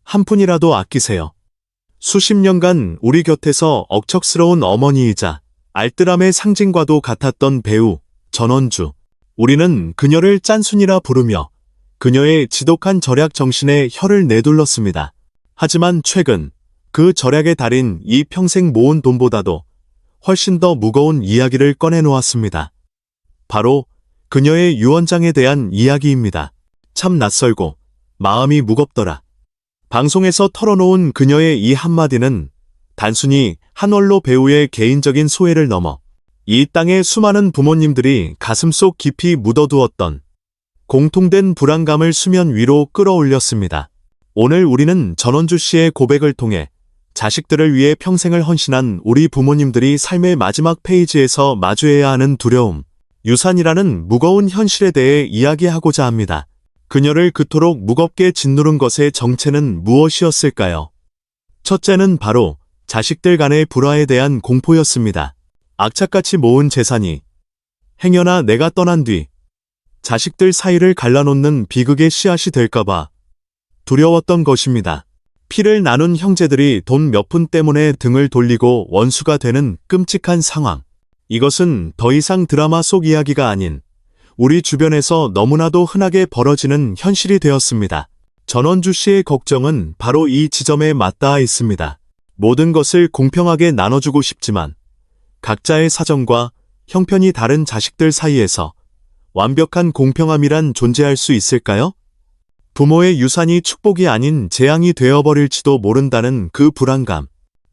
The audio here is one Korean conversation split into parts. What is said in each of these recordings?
한 푼이라도 아끼세요. 수십 년간 우리 곁에서 억척스러운 어머니이자 알뜰함의 상징과도 같았던 배우 전원주. 우리는 그녀를 짠순이라 부르며 그녀의 지독한 절약 정신에 혀를 내둘렀습니다. 하지만 최근 그 절약의 달인 이 평생 모은 돈보다도 훨씬 더 무거운 이야기를 꺼내놓았습니다. 바로 그녀의 유언장에 대한 이야기입니다. 참 낯설고 마음이 무겁더라. 방송에서 털어놓은 그녀의 이 한마디는 단순히 한원로 배우의 개인적인 소회를 넘어 이 땅의 수많은 부모님들이 가슴속 깊이 묻어두었던 공통된 불안감을 수면 위로 끌어올렸습니다. 오늘 우리는 전원주 씨의 고백을 통해 자식들을 위해 평생을 헌신한 우리 부모님들이 삶의 마지막 페이지에서 마주해야 하는 두려움, 유산이라는 무거운 현실에 대해 이야기하고자 합니다. 그녀를 그토록 무겁게 짓누른 것의 정체는 무엇이었을까요? 첫째는 바로 자식들 간의 불화에 대한 공포였습니다. 악착같이 모은 재산이 행여나 내가 떠난 뒤 자식들 사이를 갈라놓는 비극의 씨앗이 될까봐 두려웠던 것입니다. 피를 나눈 형제들이 돈 몇 푼 때문에 등을 돌리고 원수가 되는 끔찍한 상황. 이것은 더 이상 드라마 속 이야기가 아닌 우리 주변에서 너무나도 흔하게 벌어지는 현실이 되었습니다. 전원주 씨의 걱정은 바로 이 지점에 맞닿아 있습니다. 모든 것을 공평하게 나눠주고 싶지만 각자의 사정과 형편이 다른 자식들 사이에서 완벽한 공평함이란 존재할 수 있을까요? 부모의 유산이 축복이 아닌 재앙이 되어버릴지도 모른다는 그 불안감.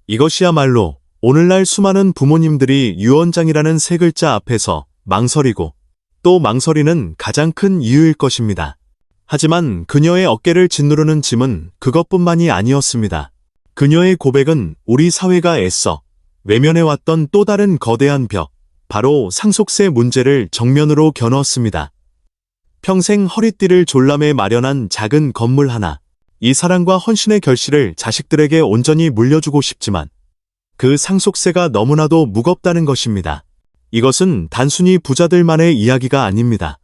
이것이야말로 오늘날 수많은 부모님들이 유언장이라는 세 글자 앞에서 망설이고 또 망설이는 가장 큰 이유일 것입니다. 하지만 그녀의 어깨를 짓누르는 짐은 그것뿐만이 아니었습니다. 그녀의 고백은 우리 사회가 애써 외면해왔던 또 다른 거대한 벽, 바로 상속세 문제를 정면으로 겨누었습니다. 평생 허리띠를 졸라매 마련한 작은 건물 하나, 이 사랑과 헌신의 결실을 자식들에게 온전히 물려주고 싶지만 그 상속세가 너무나도 무겁다는 것입니다. 이것은 단순히 부자들만의 이야기가 아닙니다.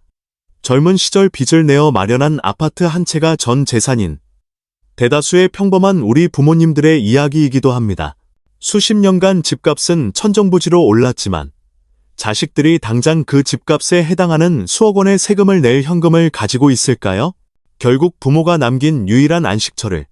젊은 시절 빚을 내어 마련한 아파트 한 채가 전 재산인 대다수의 평범한 우리 부모님들의 이야기이기도 합니다. 수십 년간 집값은 천정부지로 올랐지만 자식들이 당장 그 집값에 해당하는 수억 원의 세금을 낼 현금을 가지고 있을까요? 결국 부모가 남긴 유일한 안식처를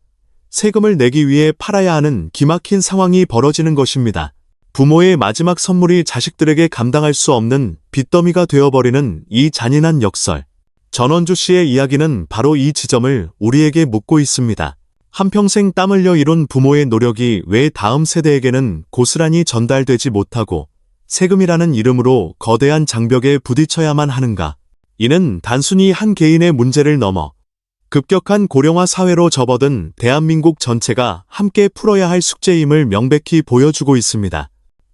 세금을 내기 위해 팔아야 하는 기막힌 상황이 벌어지는 것입니다. 부모의 마지막 선물이 자식들에게 감당할 수 없는 빚더미가 되어버리는 이 잔인한 역설. 전원주 씨의 이야기는 바로 이 지점을 우리에게 묻고 있습니다. 한평생 땀 흘려 이룬 부모의 노력이 왜 다음 세대에게는 고스란히 전달되지 못하고 세금이라는 이름으로 거대한 장벽에 부딪혀야만 하는가? 이는 단순히 한 개인의 문제를 넘어 급격한 고령화 사회로 접어든 대한민국 전체가 함께 풀어야 할 숙제임을 명백히 보여주고 있습니다.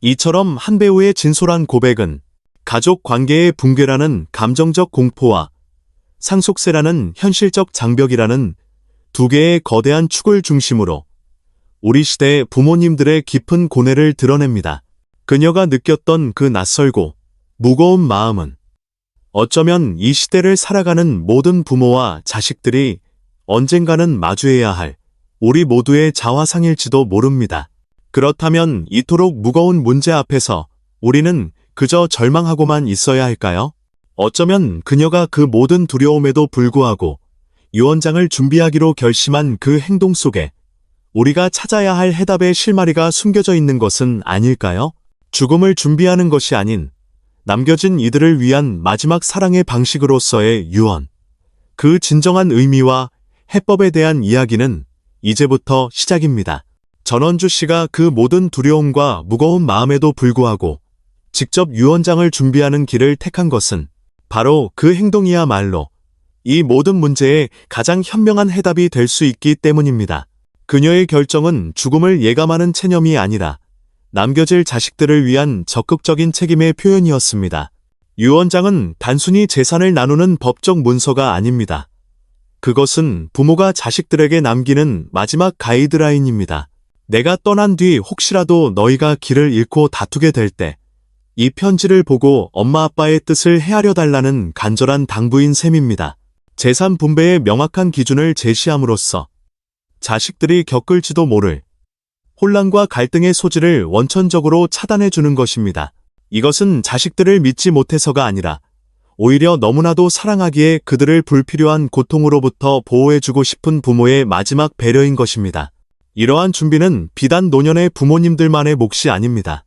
이처럼 한 배우의 진솔한 고백은 가족 관계의 붕괴라는 감정적 공포와 상속세라는 현실적 장벽이라는 두 개의 거대한 축을 중심으로 우리 시대의 부모님들의 깊은 고뇌를 드러냅니다. 그녀가 느꼈던 그 낯설고 무거운 마음은 어쩌면 이 시대를 살아가는 모든 부모와 자식들이 언젠가는 마주해야 할 우리 모두의 자화상일지도 모릅니다. 그렇다면 이토록 무거운 문제 앞에서 우리는 그저 절망하고만 있어야 할까요? 어쩌면 그녀가 그 모든 두려움에도 불구하고 유언장을 준비하기로 결심한 그 행동 속에 우리가 찾아야 할 해답의 실마리가 숨겨져 있는 것은 아닐까요? 죽음을 준비하는 것이 아닌 남겨진 이들을 위한 마지막 사랑의 방식으로서의 유언. 그 진정한 의미와 해법에 대한 이야기는 이제부터 시작입니다. 전원주 씨가 그 모든 두려움과 무거운 마음에도 불구하고 직접 유언장을 준비하는 길을 택한 것은 바로 그 행동이야말로 이 모든 문제에 가장 현명한 해답이 될 수 있기 때문입니다. 그녀의 결정은 죽음을 예감하는 체념이 아니라 남겨질 자식들을 위한 적극적인 책임의 표현이었습니다. 유언장은 단순히 재산을 나누는 법적 문서가 아닙니다. 그것은 부모가 자식들에게 남기는 마지막 가이드라인입니다. 내가 떠난 뒤 혹시라도 너희가 길을 잃고 다투게 될 때 이 편지를 보고 엄마 아빠의 뜻을 헤아려 달라는 간절한 당부인 셈입니다. 재산 분배의 명확한 기준을 제시함으로써 자식들이 겪을지도 모를 혼란과 갈등의 소지를 원천적으로 차단해 주는 것입니다. 이것은 자식들을 믿지 못해서가 아니라 오히려 너무나도 사랑하기에 그들을 불필요한 고통으로부터 보호해주고 싶은 부모의 마지막 배려인 것입니다. 이러한 준비는 비단 노년의 부모님들만의 몫이 아닙니다.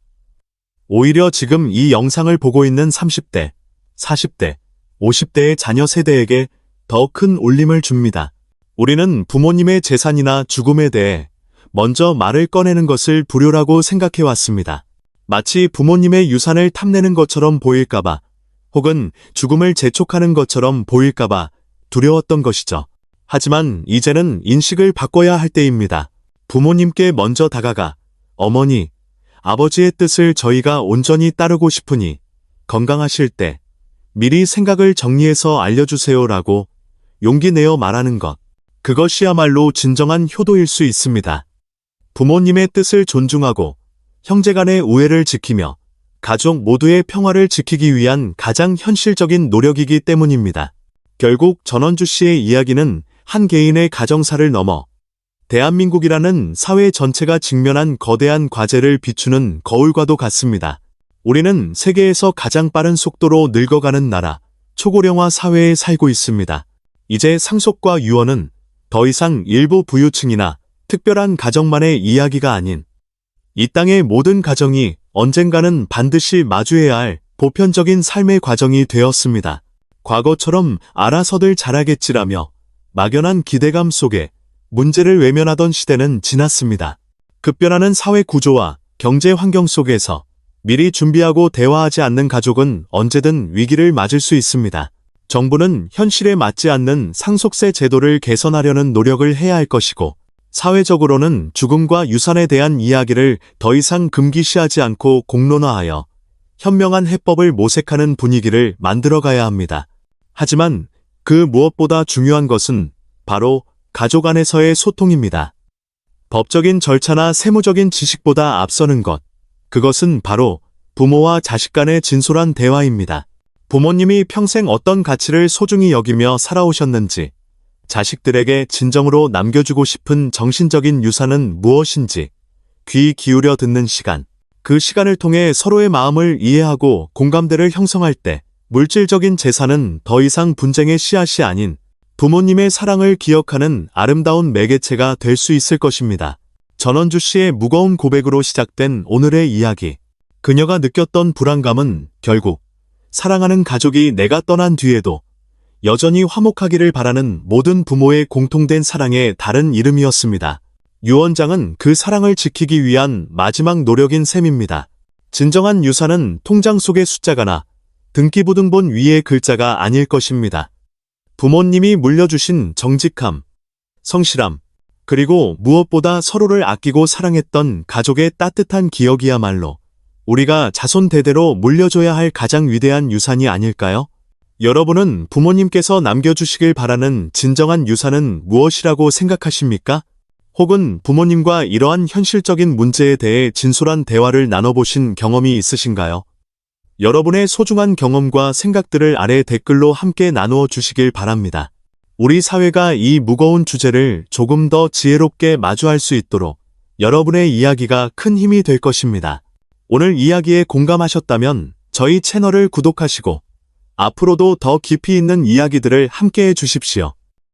오히려 지금 이 영상을 보고 있는 30대, 40대, 50대의 자녀 세대에게 더 큰 울림을 줍니다. 우리는 부모님의 재산이나 죽음에 대해 먼저 말을 꺼내는 것을 불효라고 생각해왔습니다. 마치 부모님의 유산을 탐내는 것처럼 보일까봐 혹은 죽음을 재촉하는 것처럼 보일까봐 두려웠던 것이죠. 하지만 이제는 인식을 바꿔야 할 때입니다. 부모님께 먼저 다가가 어머니, 아버지의 뜻을 저희가 온전히 따르고 싶으니 건강하실 때 미리 생각을 정리해서 알려주세요라고 용기 내어 말하는 것. 그것이야말로 진정한 효도일 수 있습니다. 부모님의 뜻을 존중하고 형제간의 우애를 지키며 가족 모두의 평화를 지키기 위한 가장 현실적인 노력이기 때문입니다. 결국 전원주 씨의 이야기는 한 개인의 가정사를 넘어 대한민국이라는 사회 전체가 직면한 거대한 과제를 비추는 거울과도 같습니다. 우리는 세계에서 가장 빠른 속도로 늙어가는 나라, 초고령화 사회에 살고 있습니다. 이제 상속과 유언은 더 이상 일부 부유층이나 특별한 가정만의 이야기가 아닌 이 땅의 모든 가정이 언젠가는 반드시 마주해야 할 보편적인 삶의 과정이 되었습니다. 과거처럼 알아서들 잘하겠지라며 막연한 기대감 속에 문제를 외면하던 시대는 지났습니다. 급변하는 사회 구조와 경제 환경 속에서 미리 준비하고 대화하지 않는 가족은 언제든 위기를 맞을 수 있습니다. 정부는 현실에 맞지 않는 상속세 제도를 개선하려는 노력을 해야 할 것이고, 사회적으로는 죽음과 유산에 대한 이야기를 더 이상 금기시하지 않고 공론화하여 현명한 해법을 모색하는 분위기를 만들어가야 합니다. 하지만 그 무엇보다 중요한 것은 바로 가족 안에서의 소통입니다. 법적인 절차나 세무적인 지식보다 앞서는 것, 그것은 바로 부모와 자식 간의 진솔한 대화입니다. 부모님이 평생 어떤 가치를 소중히 여기며 살아오셨는지, 자식들에게 진정으로 남겨주고 싶은 정신적인 유산은 무엇인지 귀 기울여 듣는 시간. 그 시간을 통해 서로의 마음을 이해하고 공감대를 형성할 때 물질적인 재산은 더 이상 분쟁의 씨앗이 아닌 부모님의 사랑을 기억하는 아름다운 매개체가 될 수 있을 것입니다. 전원주 씨의 무거운 고백으로 시작된 오늘의 이야기. 그녀가 느꼈던 불안감은 결국 사랑하는 가족이 내가 떠난 뒤에도 여전히 화목하기를 바라는 모든 부모의 공통된 사랑의 다른 이름이었습니다. 유언장은 그 사랑을 지키기 위한 마지막 노력인 셈입니다. 진정한 유산은 통장 속의 숫자가나 등기부등본 위의 글자가 아닐 것입니다. 부모님이 물려주신 정직함, 성실함, 그리고 무엇보다 서로를 아끼고 사랑했던 가족의 따뜻한 기억이야말로 우리가 자손 대대로 물려줘야 할 가장 위대한 유산이 아닐까요? 여러분은 부모님께서 남겨주시길 바라는 진정한 유산은 무엇이라고 생각하십니까? 혹은 부모님과 이러한 현실적인 문제에 대해 진솔한 대화를 나눠보신 경험이 있으신가요? 여러분의 소중한 경험과 생각들을 아래 댓글로 함께 나누어 주시길 바랍니다. 우리 사회가 이 무거운 주제를 조금 더 지혜롭게 마주할 수 있도록 여러분의 이야기가 큰 힘이 될 것입니다. 오늘 이야기에 공감하셨다면 저희 채널을 구독하시고 앞으로도 더 깊이 있는 이야기들을 함께 해주십시오.